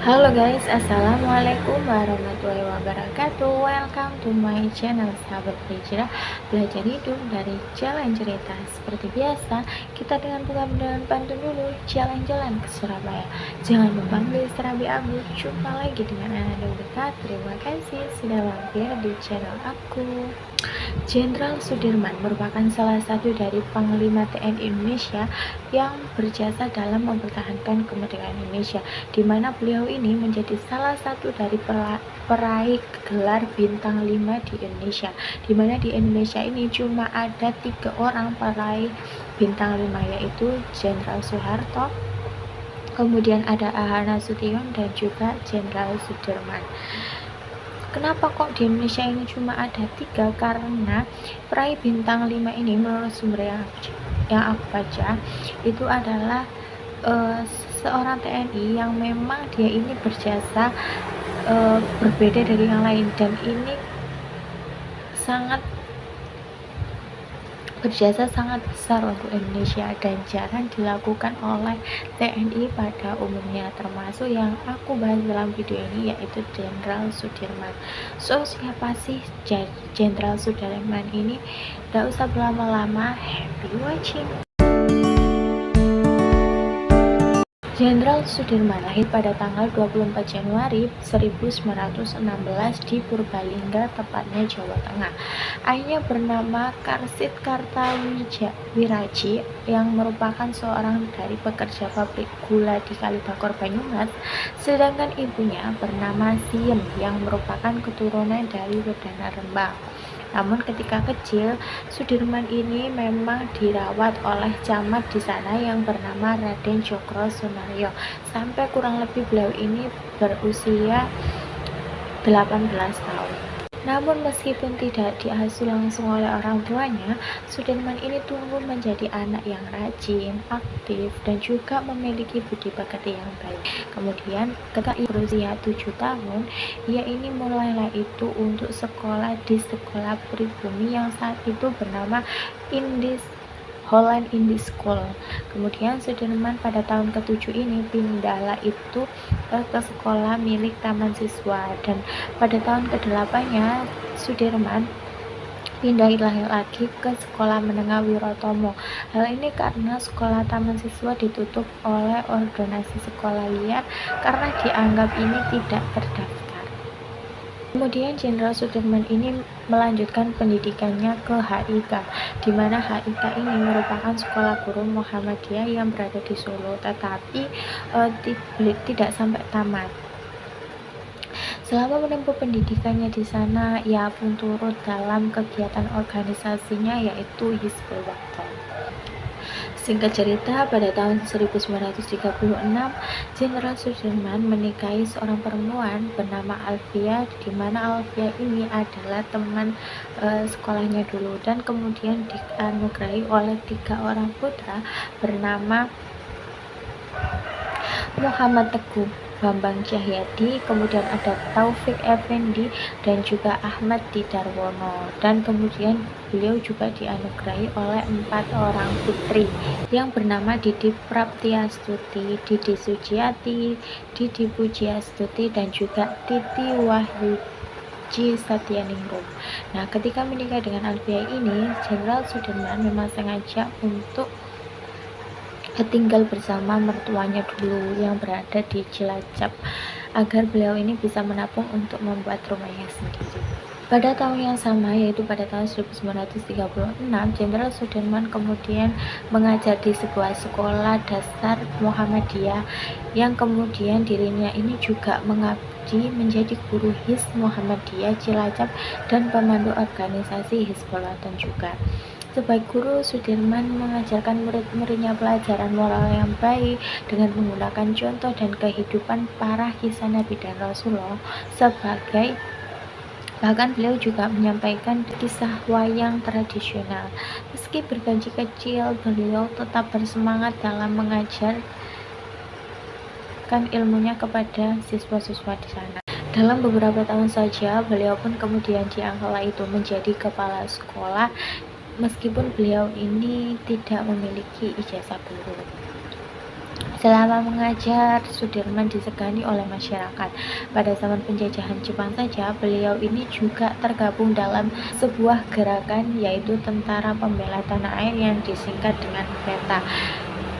Halo guys, assalamualaikum warahmatullahi wabarakatuh. Welcome to my channel Sahabat Hijrah, belajar hidup dari jalan cerita. Seperti biasa, kita dengan pantun dulu. Jalan-jalan ke Surabaya, jangan lupa beli serabi abu. Jumpa lagi dengan Ananda dekat. Terima kasih sudah mampir di channel aku. Jenderal Sudirman merupakan salah satu dari Panglima TNI Indonesia yang berjasa dalam mempertahankan kemerdekaan Indonesia, di mana beliau ini menjadi salah satu dari peraih gelar bintang 5 di Indonesia, di mana di Indonesia ini cuma ada 3 orang peraih bintang 5, yaitu Jenderal Soeharto, kemudian ada A.H. Nasution, dan juga Jenderal Sudirman. Kenapa kok di Indonesia ini cuma ada 3? Karena peraih bintang 5 ini menurut sumber yang aku baca itu adalah seorang TNI yang memang dia ini berjasa berbeda dari yang lain, dan ini berjasa sangat besar untuk Indonesia dan jarang dilakukan oleh TNI pada umumnya, termasuk yang aku bahas dalam video ini, yaitu Jenderal Sudirman. So, siapa sih Jenderal Sudirman ini? Tidak usah berlama-lama, happy watching. Jenderal Sudirman lahir pada tanggal 24 Januari 1916 di Purbalingga, tepatnya Jawa Tengah. Ayahnya bernama Karsit Kartawiraji yang merupakan seorang dari pekerja pabrik gula di Kalibakor, Banyumas, sedangkan ibunya bernama Siem yang merupakan keturunan dari Wedana Rembang. Namun ketika kecil, Sudirman ini memang dirawat oleh camat di sana yang bernama Raden Djoko Soenarjo sampai kurang lebih beliau ini berusia 18 tahun. Namun meskipun tidak diasuh langsung oleh orang tuanya, Sudirman ini tumbuh menjadi anak yang rajin, aktif, dan juga memiliki budi pekerti yang baik. Kemudian ketika ia berusia 7 tahun, ia ini mulailah itu untuk sekolah di sekolah pribumi yang saat itu bernama Holland Indie School. Kemudian Sudirman pada tahun ke-7 ini pindahlah itu ke sekolah milik taman siswa, dan pada tahun ke-8-nya Sudirman pindahilah lagi ke sekolah menengah Wirotomo. Hal ini karena sekolah taman siswa ditutup oleh ordonasi sekolah liar karena dianggap ini tidak terdaftar. Kemudian Jenderal Sudirman ini melanjutkan pendidikannya ke HIK, di mana HIK ini merupakan sekolah guru Muhammadiyah yang berada di Solo, tetapi tidak sampai tamat. Selama menempuh pendidikannya di sana, ia pun turut dalam kegiatan organisasinya, yaitu Hizbul Wathan. Singkat cerita, pada tahun 1936, Jenderal Sudirman menikahi seorang perempuan bernama Alfia, di mana Alfia ini adalah teman sekolahnya dulu, dan kemudian dianugerahi oleh 3 orang putra bernama Muhammad Teguh, Bambang Cahyadi, kemudian ada Taufik Effendi, dan juga Ahmad Didarwono. Dan kemudian beliau juga dianugerahi oleh 4 orang putri yang bernama Didi Praptiastuti, Didi Sujiati, Didi Pujiastuti, dan juga Titi Wahyuji Satyaningrum. Nah, ketika menikah dengan Alfia ini, Jenderal Sudirman memang sengaja untuk tinggal bersama mertuanya dulu yang berada di Cilacap, agar beliau ini bisa menabung untuk membuat rumahnya sendiri. Pada tahun yang sama, yaitu pada tahun 1936, Jenderal Sudirman kemudian mengajar di sebuah sekolah dasar Muhammadiyah yang kemudian dirinya ini juga mengabdi menjadi guru Hizb Muhammadiyah Cilacap dan pemandu organisasi Hizbul Wathan juga. Sebagai guru, Sudirman mengajarkan murid-muridnya pelajaran moral yang baik dengan menggunakan contoh dan kehidupan para kisah Nabi dan Rasulullah bahkan beliau juga menyampaikan kisah wayang tradisional. Meski bergaji kecil, beliau tetap bersemangat dalam mengajarkan ilmunya kepada siswa-siswa di sana. Dalam beberapa tahun saja, beliau pun kemudian diangkat itu menjadi kepala sekolah, meskipun beliau ini tidak memiliki ijazah guru. Selama mengajar, Sudirman disegani oleh masyarakat. Pada zaman penjajahan Jepang saja, beliau ini juga tergabung dalam sebuah gerakan yaitu Tentara Pembela Tanah Air yang disingkat dengan PETA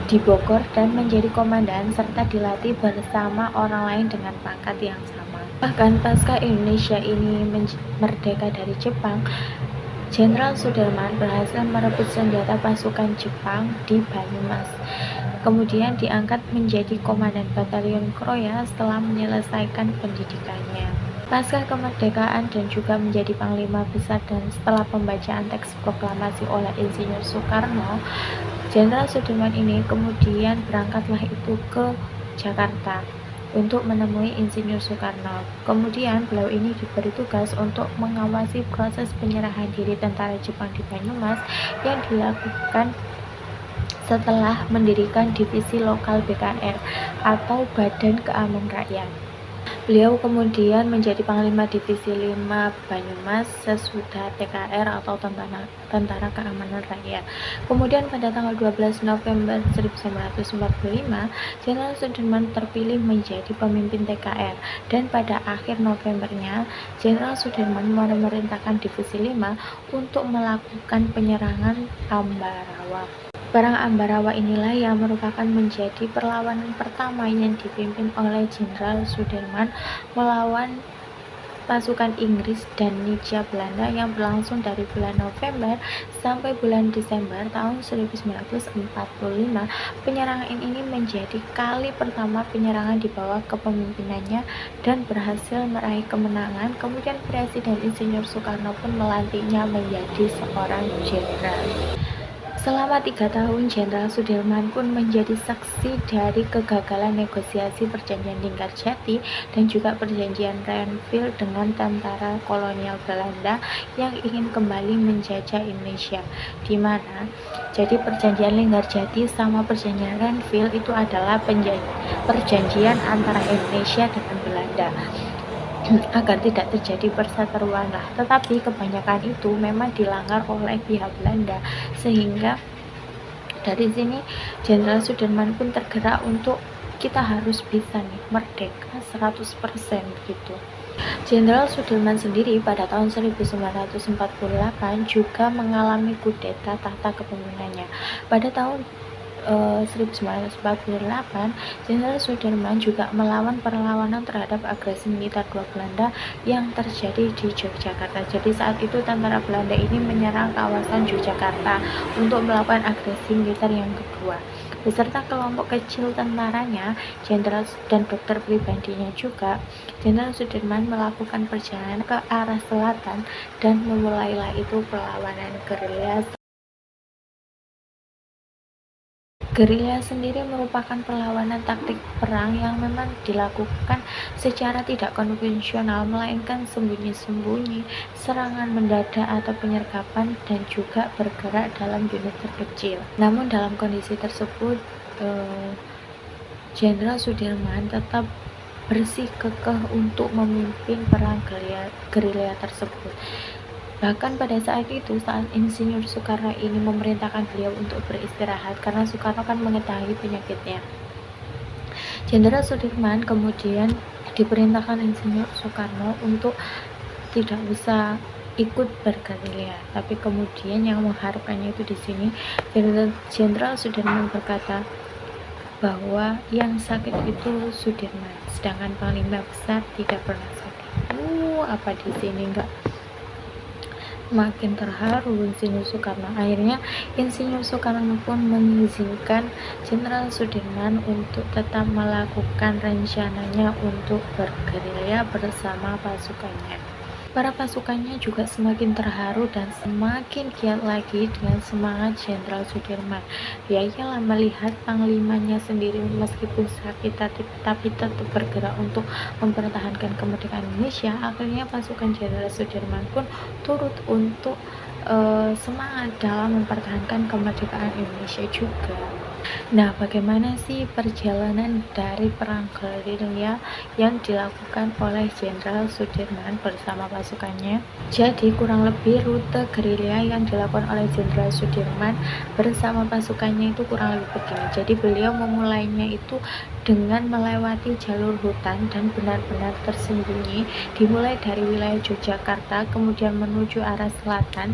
di Bogor dan menjadi komandan serta dilatih bersama orang lain dengan pangkat yang sama. Bahkan pasca Indonesia ini merdeka dari Jepang, Jenderal Sudirman berhasil merebut senjata pasukan Jepang di Banyumas. Kemudian diangkat menjadi komandan batalion Kroya setelah menyelesaikan pendidikannya. Pasca kemerdekaan dan juga menjadi panglima besar dan setelah pembacaan teks proklamasi oleh Insinyur Soekarno, Jenderal Sudirman ini kemudian berangkatlah itu ke Jakarta untuk menemui Insinyur Soekarno. Kemudian beliau ini diberi tugas untuk mengawasi proses penyerahan diri tentara Jepang di Banyumas yang dilakukan setelah mendirikan divisi lokal BKR atau Badan Keamanan Rakyat. Beliau kemudian menjadi Panglima Divisi 5 Banyumas sesudah TKR atau Tentara Keamanan Rakyat. Kemudian pada tanggal 12 November 1945, Jenderal Sudirman terpilih menjadi pemimpin TKR dan pada akhir Novembernya, Jenderal Sudirman memerintahkan Divisi 5 untuk melakukan penyerangan Ambarawa. Perang Ambarawa inilah yang merupakan menjadi perlawanan pertama yang dipimpin oleh Jenderal Sudirman melawan pasukan Inggris dan Hindia Belanda yang berlangsung dari bulan November sampai bulan Desember tahun 1945. Penyerangan ini menjadi kali pertama penyerangan di bawah kepemimpinannya dan berhasil meraih kemenangan. Kemudian Presiden Insinyur Soekarno pun melantiknya menjadi seorang jenderal. Selama 3 tahun, Jenderal Sudirman pun menjadi saksi dari kegagalan negosiasi perjanjian Linggarjati dan juga perjanjian Renville dengan tentara kolonial Belanda yang ingin kembali menjajah Indonesia. Di mana jadi perjanjian Linggarjati sama perjanjian Renville itu adalah perjanjian antara Indonesia dengan Belanda agar tidak terjadi perseteruan lah, tetapi kebanyakan itu memang dilanggar oleh pihak Belanda, sehingga dari sini Jenderal Sudirman pun tergerak untuk kita harus bisa nih merdeka 100% gitu. Jenderal Sudirman sendiri pada tahun 1948 juga mengalami kudeta tahta kepemimpinannya. Pada tahun 1948, Jenderal Sudirman juga melawan perlawanan terhadap agresi militer dua Belanda yang terjadi di Yogyakarta. Jadi saat itu tentara Belanda ini menyerang kawasan Yogyakarta untuk melakukan agresi militer yang kedua. Beserta kelompok kecil tentaranya, jenderal dan dokter pribadinya juga, Jenderal Sudirman melakukan perjalanan ke arah selatan dan memulailah itu perlawanan gerilya. Gerilya sendiri merupakan perlawanan taktik perang yang memang dilakukan secara tidak konvensional, melainkan sembunyi-sembunyi, serangan mendadak atau penyergapan, dan juga bergerak dalam unit terkecil. Namun dalam kondisi tersebut, Jenderal Sudirman tetap bersikukuh untuk memimpin perang gerilya tersebut. Bahkan pada saat itu, saat Insinyur Soekarno ini memerintahkan beliau untuk beristirahat karena Soekarno kan mengetahui penyakitnya. Jenderal Sudirman kemudian diperintahkan Insinyur Soekarno untuk tidak bisa ikut bergerilya, tapi kemudian yang mengharapkannya itu di sini Jenderal Sudirman berkata bahwa yang sakit itu Sudirman, sedangkan Panglima Besar tidak pernah sakit. Apa di sini enggak makin terharu Insinyur Soekarno. Akhirnya Insinyur Soekarno pun mengizinkan Jenderal Sudirman untuk tetap melakukan rencananya untuk bergerilya bersama pasukannya. Para pasukannya juga semakin terharu dan semakin giat lagi dengan semangat Jenderal Sudirman. Ya iyalah, melihat panglimanya sendiri meskipun sakit tapi tetap bergerak untuk mempertahankan kemerdekaan Indonesia. Akhirnya pasukan Jenderal Sudirman pun turut untuk semangat dalam mempertahankan kemerdekaan Indonesia juga. Nah, bagaimana sih perjalanan dari perang gerilya yang dilakukan oleh Jenderal Sudirman bersama pasukannya? Jadi, kurang lebih rute gerilya yang dilakukan oleh Jenderal Sudirman bersama pasukannya itu kurang lebih begini. Jadi, beliau memulainya itu dengan melewati jalur hutan dan benar-benar tersembunyi, dimulai dari wilayah Yogyakarta, kemudian menuju arah selatan,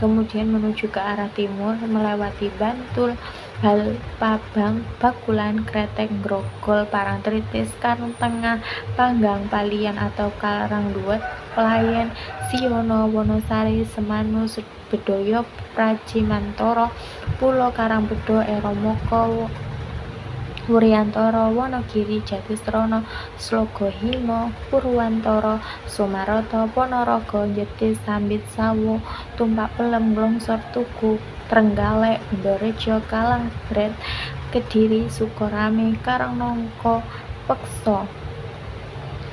kemudian menuju ke arah timur, melewati Bantul, Palembang, Bakulan, Kretek, Grogol, Parangtritis, Karangtengah, Panggang, Palian atau Karangduet, Pelayan, Siono, Wonosari, Semanu, Bedoyo, Pracimantoro, Pulo Karangbedo, Eromoko, Wuryantoro, Wonogiri, Jatisrono, Slogohimo, Purwantoro, Sumaroto, Ponorogo, Jetis, Sambit, Sawo, Tumpak Pelem, Longsor Tugu, Trenggalek, Bendorejo, Kalangbret, Kediri, Sukorame, Karangnongko, Pekso,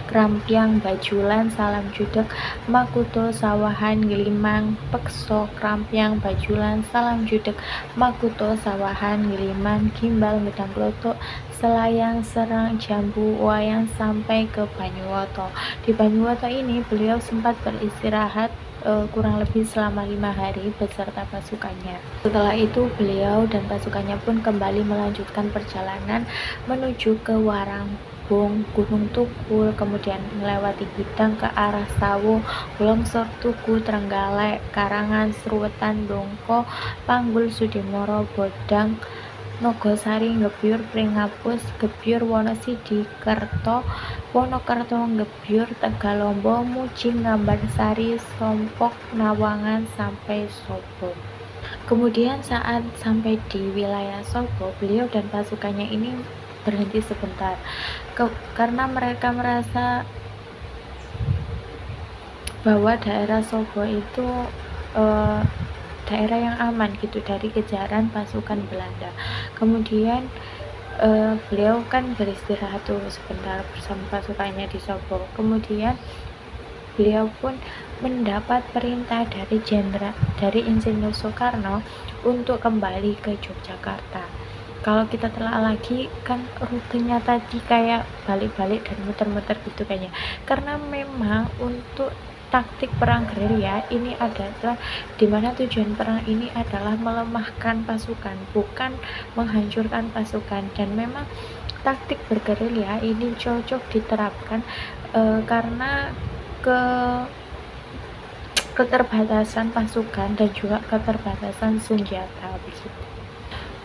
Krampiang, Bajulan, Salam Judeg, Makuto, Sawahan, Gilimang, Pekso, Krampiang, Bajulan, Salam Judeg, Makuto, Sawahan, Giliman, Gimbal, Medang Klothok, Selayang, Serang, Jambu, Wayang sampai ke Banyuwoto. Di Banyuwoto ini beliau sempat beristirahat kurang lebih selama 5 hari beserta pasukannya. Setelah itu beliau dan pasukannya pun kembali melanjutkan perjalanan menuju ke Warangbong, Gunung Tukul, kemudian melewati Bidang ke arah Sawo, Longsor Tugu, Trenggalek, Karangan, Sruwetan, Dongko, Panggul, Sudimoro, Bodang, Nogosari, Ngebyur, Pringapus, Gebyur, Wonosidi, Kerto, Wonokerto, Ngebyur, Tegalombo, Mujing, Ngambarsari, Sompok, Nawangan sampai Sobo. Kemudian saat sampai di wilayah Sobo, beliau dan pasukannya ini berhenti sebentar karena mereka merasa bahwa daerah Sobo itu daerah yang aman gitu dari kejaran pasukan Belanda. Kemudian beliau kan beristirahat tuh sebentar bersama pasukannya di Sobo. Kemudian beliau pun mendapat perintah dari Insinyur Soekarno untuk kembali ke Yogyakarta. Kalau kita telah lagi kan rutenya tadi kayak balik-balik dan muter-muter gitu kayaknya, karena memang untuk taktik perang gerilya ini adalah dimana tujuan perang ini adalah melemahkan pasukan, bukan menghancurkan pasukan. Dan memang taktik bergerilya ini cocok diterapkan karena keterbatasan pasukan dan juga keterbatasan senjata begitu.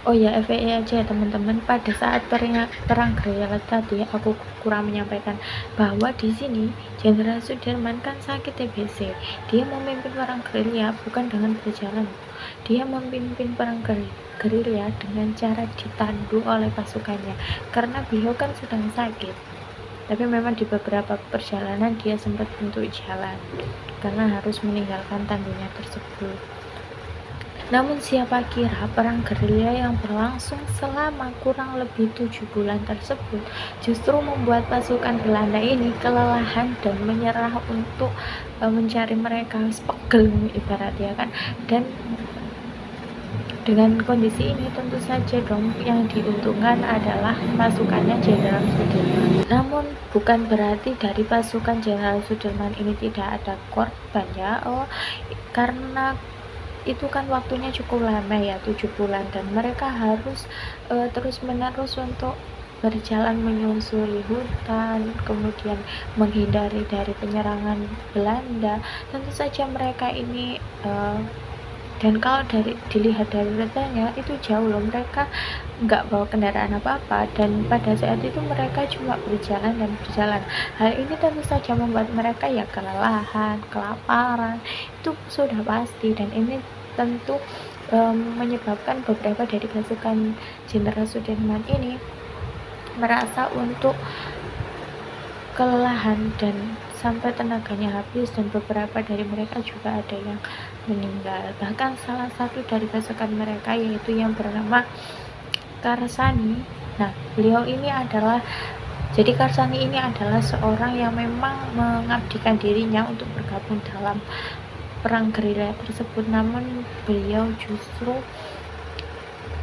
Oh ya, FYI aja ya teman-teman, pada saat perang gerilya tadi aku kurang menyampaikan bahwa di sini Jenderal Sudirman kan sakit TBC. Dia memimpin perang gerilya bukan dengan berjalan. Dia memimpin perang gerilya dengan cara ditandu oleh pasukannya karena beliau kan sedang sakit. Tapi memang di beberapa perjalanan dia sempat untuk jalan karena harus meninggalkan tandunya tersebut. Namun siapa kira perang gerilya yang berlangsung selama kurang lebih 7 bulan tersebut justru membuat pasukan Belanda ini kelelahan dan menyerah untuk mencari mereka, pegel ibaratnya kan. Dan dengan kondisi ini tentu saja dong yang diuntungkan adalah pasukannya Jenderal Sudirman. Namun bukan berarti dari pasukan Jenderal Sudirman ini tidak ada korban ya, karena itu kan waktunya cukup lama ya, 7 bulan, dan mereka harus terus menerus untuk berjalan menyusuri hutan, kemudian menghindari dari penyerangan Belanda. Tentu saja mereka ini dan kalau dilihat dari rutenya itu jauh loh, mereka nggak bawa kendaraan apa-apa, dan pada saat itu mereka cuma berjalan dan berjalan. Hal ini tentu saja membuat mereka ya kelelahan, kelaparan, itu sudah pasti. Dan ini tentu menyebabkan beberapa dari pasukan Jenderal Sudirman ini merasa untuk kelelahan dan sampai tenaganya habis, dan beberapa dari mereka juga ada yang meninggal. Bahkan salah satu dari pasukan mereka yaitu yang bernama Karsani. Nah, beliau ini adalah Karsani ini adalah seorang yang memang mengabdikan dirinya untuk bergabung dalam perang gerilya tersebut, namun beliau justru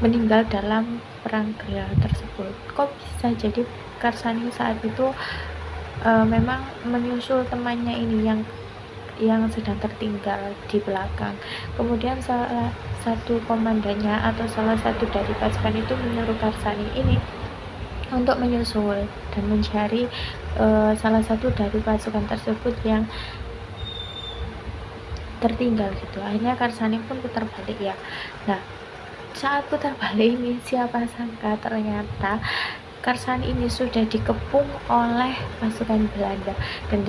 meninggal dalam perang gerilya tersebut. Kok bisa jadi Karsani saat itu memang menyusul temannya ini yang sedang tertinggal di belakang. Kemudian salah satu komandannya atau salah satu dari pasukan itu menyuruh Karsani ini untuk menyusul dan mencari salah satu dari pasukan tersebut yang tertinggal gitu. Akhirnya Karsani pun putar balik ya. Nah, saat putar balik ini siapa sangka ternyata Karsani ini sudah dikepung oleh pasukan Belanda, dan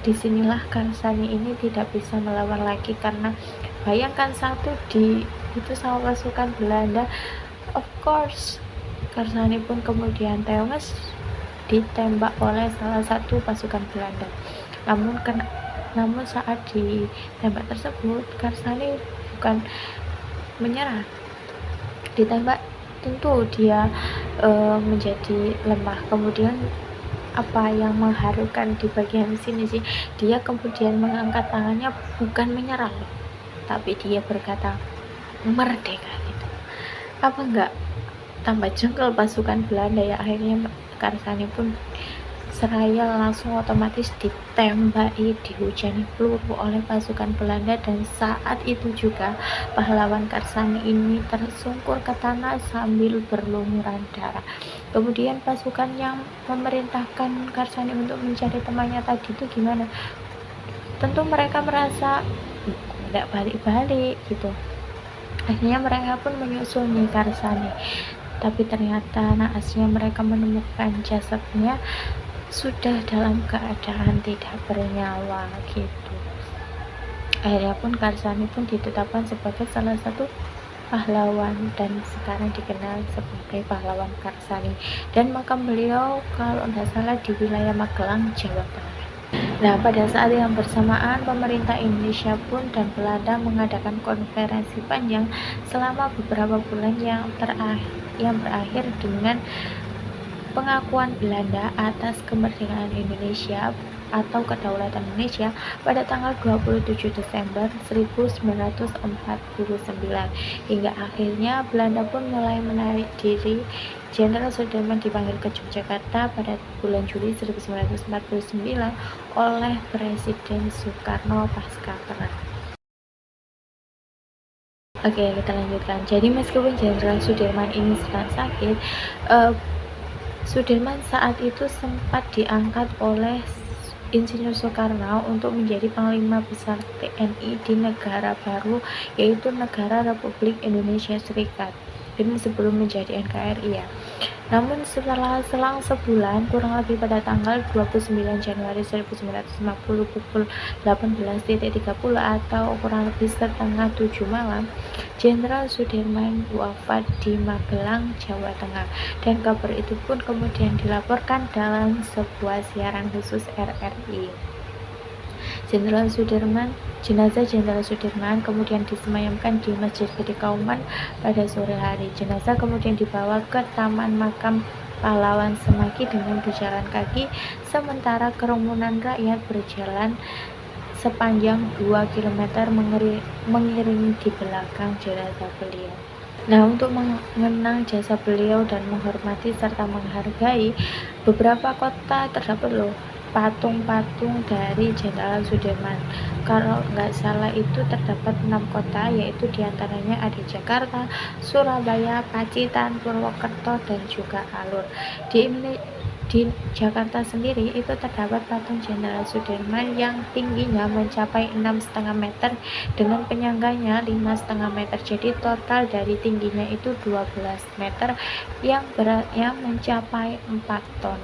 disinilah Karsani ini tidak bisa melawan lagi, karena bayangkan itu sama pasukan Belanda. Of course Karsani pun kemudian tewas ditembak oleh salah satu pasukan Belanda. Namun saat ditembak tersebut Karsani bukan menyerah. Ditembak tentu dia menjadi lemah. Kemudian apa yang mengharukan di bagian sini sih, dia kemudian mengangkat tangannya, bukan menyerah, tapi dia berkata merdeka gitu. Apa enggak tambah jengkel pasukan Belanda ya. Akhirnya Karsani pun seraya langsung otomatis ditembaki, dihujani peluru oleh pasukan Belanda, dan saat itu juga pahlawan Karsani ini tersungkur ke tanah sambil berlumuran darah. Kemudian pasukan yang memerintahkan Karsani untuk mencari temannya tadi itu gimana? Tentu mereka merasa tidak balik-balik gitu. Akhirnya mereka pun menyusul nih Karsani, tapi ternyata naasnya mereka menemukan jasadnya sudah dalam keadaan tidak bernyawa gitu. Akhirnya pun Karsani pun ditetapkan sebagai salah satu pahlawan dan sekarang dikenal sebagai pahlawan Karsani, dan makam beliau kalau tidak salah di wilayah Magelang, Jawa Tengah. Nah, pada saat yang bersamaan pemerintah Indonesia pun dan Belanda mengadakan konferensi panjang selama beberapa bulan yang berakhir dengan pengakuan Belanda atas kemerdekaan Indonesia atau kedaulatan Indonesia pada tanggal 27 Desember 1949, hingga akhirnya Belanda pun mulai menarik diri. Jenderal Sudirman dipanggil ke Yogyakarta pada bulan Juli 1949 oleh Presiden Soekarno pasca perang. Oke, kita lanjutkan. Jadi meskipun Jenderal Sudirman ini sedang sakit, Sudirman saat itu sempat diangkat oleh Insinyur Soekarno untuk menjadi Panglima Besar TNI di negara baru, yaitu Negara Republik Indonesia Serikat. Ini sebelum menjadi NKRI ya. Namun setelah selang sebulan, kurang lebih pada tanggal 29 Januari 1950 pukul 18.30 atau kurang lebih setengah 7 malam, Jenderal Sudirman wafat di Magelang, Jawa Tengah, dan kabar itu pun kemudian dilaporkan dalam sebuah siaran khusus RRI. Jenazah Jenderal Sudirman kemudian disemayamkan di Masjid Gede Kauman pada sore hari. Jenazah kemudian dibawa ke Taman Makam Pahlawan Semaki dengan berjalan kaki, sementara kerumunan rakyat berjalan sepanjang 2 km mengiringi di belakang jenazah beliau. Nah, untuk mengenang jasa beliau dan menghormati serta menghargai, beberapa kota terdapat loh patung-patung dari Jenderal Sudirman. Kalau nggak salah itu terdapat 6 kota, yaitu diantaranya ada Jakarta, Surabaya, Pacitan, Purwokerto, dan juga Alor. Di Jakarta sendiri itu terdapat patung Jenderal Sudirman yang tingginya mencapai 6,5 meter dengan penyangganya 5,5 meter. Jadi total dari tingginya itu 12 meter yang beratnya mencapai 4 ton.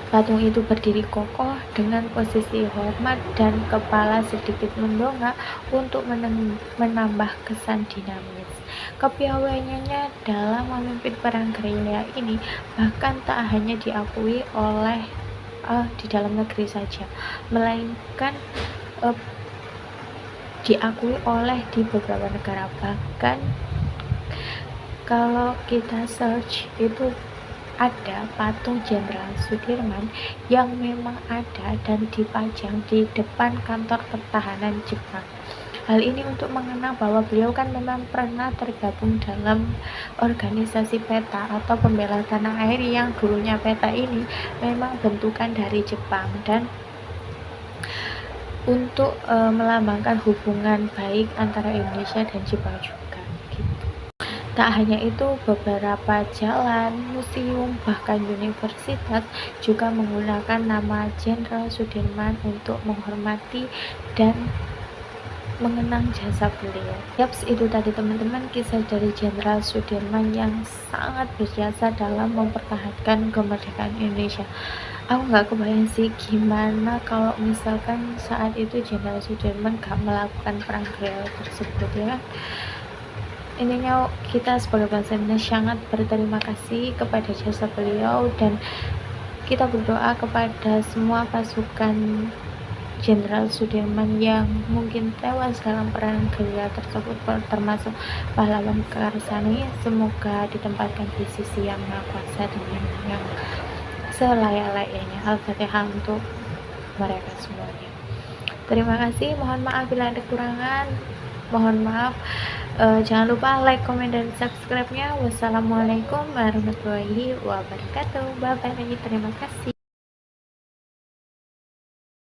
Patung itu berdiri kokoh dengan posisi hormat dan kepala sedikit mendongak untuk menambah kesan dinamis. Kepiawaiannya dalam memimpin perang gerilya ini bahkan tak hanya diakui oleh di dalam negeri saja, melainkan diakui oleh di beberapa negara. Bahkan kalau kita search itu ada patung Jenderal Sudirman yang memang ada dan dipajang di depan kantor pertahanan Jepang. Hal ini untuk mengenang bahwa beliau kan memang pernah tergabung dalam organisasi PETA atau pembela tanah air, yang dulunya PETA ini memang bentukan dari Jepang, dan untuk melambangkan hubungan baik antara Indonesia dan Jepang juga gitu. Tak hanya itu, beberapa jalan, museum, bahkan universitas juga menggunakan nama Jenderal Sudirman untuk menghormati dan mengenang jasa beliau. Yaps, itu tadi teman-teman kisah dari Jenderal Sudirman yang sangat berjasa dalam mempertahankan kemerdekaan Indonesia. Aku nggak kebayang sih gimana kalau misalkan saat itu Jenderal Sudirman gak melakukan perang gerilya tersebut, ya kan. Intinya kita sebagai bangsa Indonesia sangat berterima kasih kepada jasa beliau, dan kita berdoa kepada semua pasukan Jenderal Sudirman yang mungkin tewas dalam perang gerilya tersebut, termasuk pahlawan Karsani. Semoga ditempatkan di sisi yang Maha Kuasa dengan yang selayak-layaknya. Al-Fatihah untuk mereka semuanya. Terima kasih, mohon maaf bila ada kekurangan, mohon maaf. Jangan lupa like, komen, dan subscribe-nya. Wassalamualaikum warahmatullahi wabarakatuh. Bye bye, terima kasih.